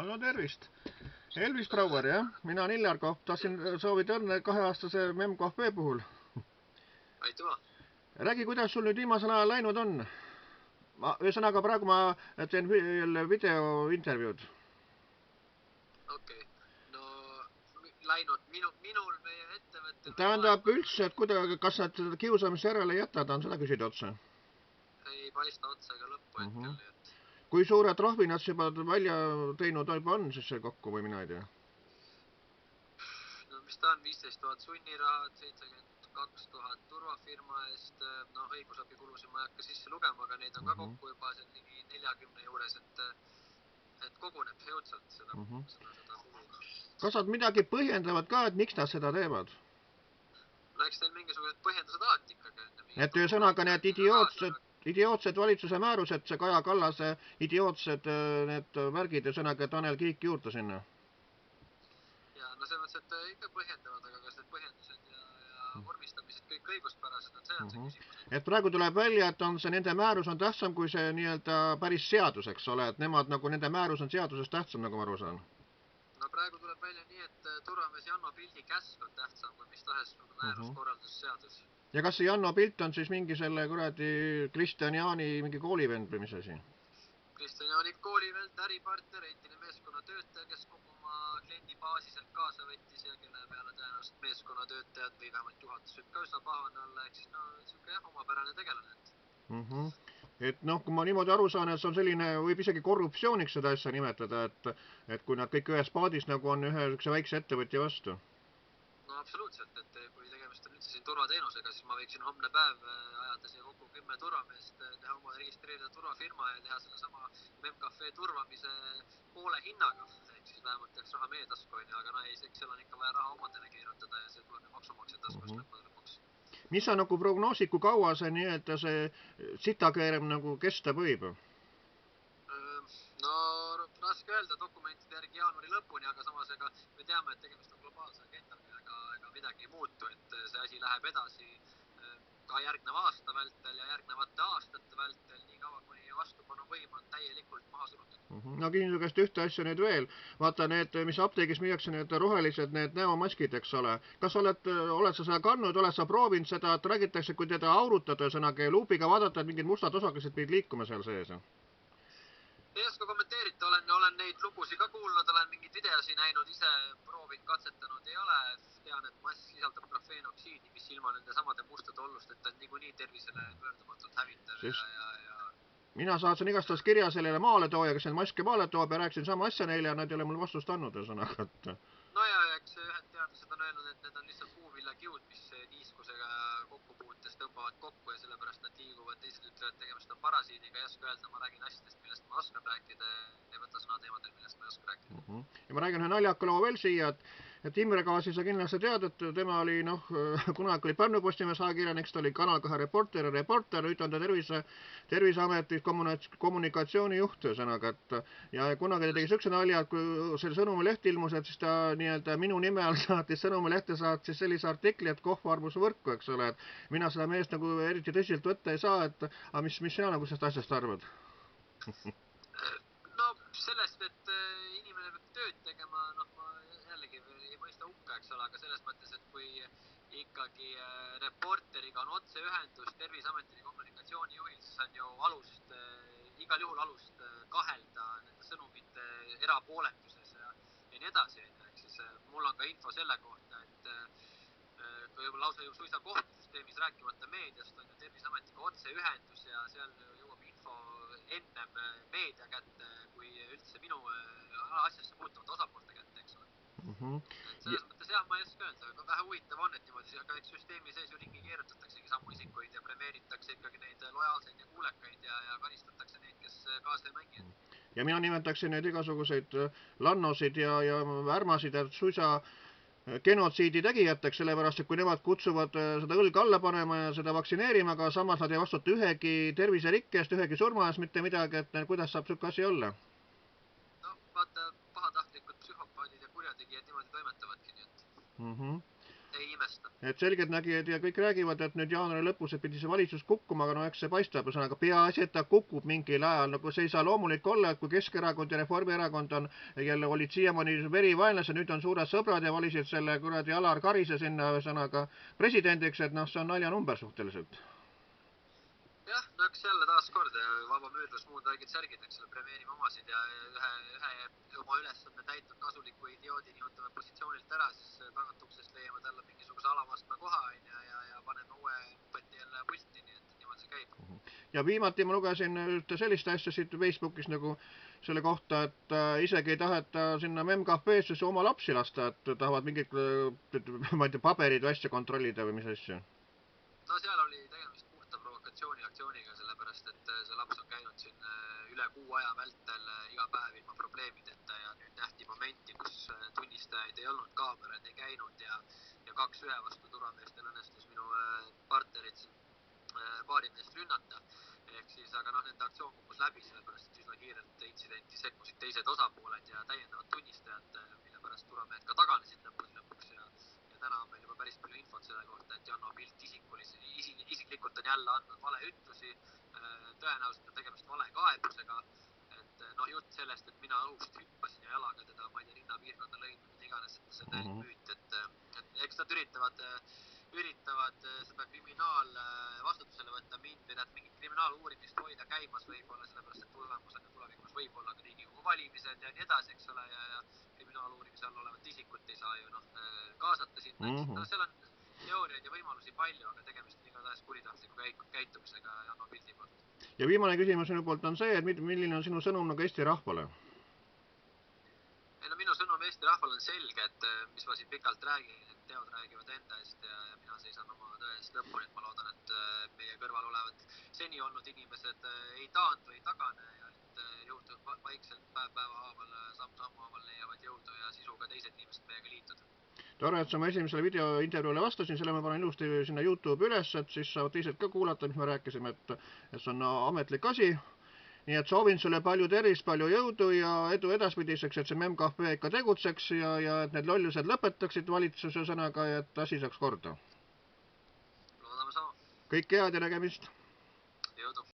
Hallo, tervist! Elvis Brouwer, jah? Mina on Illarko. Tahtsin soovida õnne 2-aastase MEM-KFB puhul. Aitüma! Räägi, kuidas sul nüüd viimasel ajal läinud on? Ühesõnaga, praegu ma teen videointervjuud. Okei. No, läinud minul meie ettevõttel... Tähendab üldse, et kas nad kiusamist järele ei jäta, tahan seda küsida otsa. Ei paista otsa ega lõppu hetkel, nii et... Kui suure trahvi nad juba välja teinud on siis see kokku või mina ei tea? No mis ta on, 15 000 sunnirahad, 72 000 turvafirma eest, no õigusabikulusid ma ei hakka sisse lugema, aga neid on ka kokku juba seal ligi 40 juures, et koguneb jõudsalt seda kulu. Kas nad midagi põhjendavad ka, et miks nad seda teevad? No eks neil mingisugused põhjendused alati ikkagi. Et ühesõnaga need idiootsed valitsuse määrused, see Kaja Kallase idiootsed need märgid ja sõnaga Tanel Kiik juurde sinna. Ja no see mõttes, et ikka põhjendavad, aga kas need põhjendused ja vormistamised kõik õiguspärased on, see on see küsimus. Et praegu tuleb välja, et see nende määrus on tähtsam kui see nii-öelda päris seadus, eks ole, et nemad nagu nende määrus on seadusest tähtsam, nagu ma aru saan. No praegu tuleb välja nii, et turvamees Janno Pildi käsk on tähtsam kui mis tahes määruskorraldusseadus. Ja kas see Janno Pilt on siis mingi selle kuradi Kristjan Jaani mingi koolivend või mis asi? Kristjan Jaani koolivend, äripartner, endine meeskonnatöötaja, kes kogu oma kliendi baasi sealt kaasa võttis ja kelle peale tõenäoliselt meeskonnatöötajad või vähemalt juhatus võib ka üsna pahane olla, ehk siis no siuke jah, omapärane tegelane. Et noh, kui ma niimoodi aru saan, et see on selline, võib isegi korruptsiooniks seda asja nimetada, et kui nad kõik ühes paadis nagu on ühe väikse ettevõtja vastu. No absoluutselt, et kui tegemist on üldse siin turvateenusega, siis ma võiksin homne päev ajada siia kokku 10 turvameest, teha oma registreerida turvafirma ja teha selle sama MEM-KFB turvamise poole hinnaga. Ehk siis vähemalt jääks raha meie tasku, aga no ei, seal on ikka vaja raha omadele keerutada ja see tuleb maksumaksja taskust lõpuks. Mis sa nagu prognoosid, kui kaua see nii-öelda see sitakeerem nagu kesta võib? No raske öelda dokumentide järgi jaanuari lõpuni, aga samas me teame, et tegemist on globaalse agendaga ega midagi ei muutu, et see asi läheb edasi ka järgneva aasta vältel ja järgnevate aastate vältel, nii kaua kuni vastupanuvõim on täielikult maha surutud. No küsin su käest ühte asja nüüd veel. Vaata need, mis apteegis müüakse, need rohelised, need näomaskid, eks ole. Kas oled sa seda kandnud, oled sa proovinud seda, et räägitakse, kui teda aurutada, sõnaga luubiga vaadata, et mingid mustad osakesed pidid liikuma seal sees? Ei oska kommenteerida, olen neid lugusid ka kuulnud, olen mingeid videosi näinud, ise proovinud, katsetanud ei ole. Tean, et mask sisaldab grafeenoksiidi, mis ilma nende samade mustade ollust, et on niikuinii tervisele pöördumatult hävitav ja... Mina saatsin igastades kirja sellele maaletooja, kes need maske maale toob ja rääkisin sama asja neile ja nad ei ole mul vastust andnud, ühesõnaga. No ja eks ühed teadlased on öelnud, et need on lihtsalt puuvillakiud, mis niiskusega kokkupuutes tõmbavad kokku ja sellepärast nad liiguvad. Teised ütlevad, et tegemist on parasiidiga, ei oska öelda, ma räägin asjadest, millest ma oskan rääkida, ei võta sõna teemadel, millest ma ei oska rääkida. Ja ma räägin ühe naljaka loo veel siia, et Imre Kaasi sa kindlasti tead, et tema oli, kunagi oli Pärnu Postimees ajakirjanik, ta oli Kanal 2 reporter, nüüd on ta Terviseametis kommunikatsioonijuht, ühesõnaga, ja kunagi ta tegi sihukese nalja, et kui selle Sõnumileht ilmus, et siis ta nii-öelda minu nime all saatis Sõnumilehte saatis sellise artikli, et kohv armus võrku, eks ole, et mina seda meest nagu eriti tõsiselt võtta ei saa, aga mis sina nagu sellest asjast arvad? No sellest, et inimene peab tööd tegema, ma jällegi ei mõista hukka, eks ole, aga selles mõttes, et kui ikkagi reporteriga on otseühendus Terviseameti kommunikatsioonijuhil, siis on ju igal juhul alust kahelda nende sõnumite erapooletuses ja nii edasi. Ehk siis mul on ka info selle kohta, et lausa ju suisa kohtusüsteemis rääkimata meediast on ju Terviseametiga otseühendus ja seal jõuab info ennem meedia kätte kui üldse minu asjasse puutuvate osapoolte kätte, eks ole. Selles mõttes jah, ma ei oska öelda, aga vähe huvitav on, et niimoodi, aga eks süsteemi sees ju ringi keerutataksegi samu isikuid ja premeeritakse ikkagi neid lojaalseid ja kuulekaid ja karistatakse neid, kes kaasa ei mängi. Ja mina nimetaksin neid igasuguseid lannosid ja ärmasid, et suisa genotsiidi tegijateks, sellepärast, et kui nemad kutsuvad seda õlga alla panema ja seda vaktsineerima, aga samas nad ei vastuta ühegi terviserikke eest, ühegi surma eest mitte midagi, et kuidas saab siuke asi olla? No vaata, pahatahtlikud psühhopaadid ja kurjategijad niimoodi toimetavadki, nii et ei imesta. Et selgeltnägijad ja kõik räägivad, et nüüd jaanuari lõpus et pidi see valitsus kukkuma, aga no eks see paistab, ühesõnaga peaasi, et ta kukub mingil ajal, nagu see ei saa loomulik olla, et kui Keskerakond ja Reformierakond on jälle olid siiamaani verivaenlased, nüüd on suured sõbrad ja valisid selle kuradi Alar Karise sinna ühesõnaga presidendiks, et noh, see on naljanumber suhteliselt. Jah, no eks jälle taas kord vaba müürlus muud värgid särgid, eks ole, premeerime omasid ja ühe oma ülesande täitnud kasuliku idioodi nihutame positsioonilt ära, siis tagatuksest leiame talle mingisuguse alamastme koha ja paneme uue upeti jälle pulti, nii et niimoodi see käib. Ja viimati ma lugesin ühte sellist asja siit Facebookis nagu selle kohta, et isegi ei taheta sinna MEMKP-sse oma lapsi lasta, et tahavad mingid, ma ei tea, paberid või asja kontrollida või mis asja? No seal oli tegemist puhta provokatsiooniaktsiooniga, sellepärast et see laps on käinud siin üle kuu aja vältel iga päev ilma probleemideta ja nüüd nähti momenti, kus tunnistajaid ei olnud, kaamerad ei käinud ja 2-1 vastu turvameestel õnnestus minu partnerit siin baarimeest rünnata. Ehk siis, aga noh, nende aktsioon kukkus läbi, sellepärast et üsna kiirelt intsidenti sekkusid teised osapooled ja täiendavad tunnistajad, mille pärast turvamehed ka taganesid lõpuks ja täna on meil juba päris palju infot selle kohta, et Janno Pilt isiklikult on jälle andnud valeütlusi, tõenäoliselt on tegemist valekaebusega, et noh, jutt sellest, et mina õhust hüppasin ja jalaga teda, ma ei tea, rinnapiirkonda lõin või mida iganes, et see on täiesti müüt, et eks nad üritavad seda kriminaalvastutusele võtta mind või mingit kriminaaluurimist hoida käimas võib-olla, sellepärast et tulemusena tulevikus võib-olla ka Riigikogu valimised ja nii edasi, eks ole, ja kriminaaluurimise all olevat isikut ei saa ju kaasata sinna, no seal on teooriaid ja võimalusi palju, aga tegemist on igatahes kuritahtliku käitumisega Janno Pildi poolt. Ja viimane küsimus sinu poolt on see, et milline on sinu sõnum nagu Eesti rahvale? No minu sõnum Eesti rahvale on selge, et mis ma siin pikalt räägin, et teod räägivad enda eest ja mina seisan oma tõe eest lõpuni, et ma loodan, et meie kõrval olevad seni olnud inimesed ei taandu, ei tagane ja et jõudu vaikselt päeva haaval, sammu haaval leiavad jõudu ja sisu ka teised inimesed meiega liituda. Tore, et sa oma esimesele videointervjuule vastasin, selle ma panen ilusti sinna YouTube üles, et siis saavad teised ka kuulata, mis me rääkisime, et see on ametlik asi. Nii et soovin sulle palju tervist, palju jõudu ja edu edaspidiseks, et see MEMKP ikka tegutseks ja et need lollused lõpetaksid valitsuse sõnaga ja et asi saaks korda. Loodame sama. Kõik head ja nägemist! Jõudu!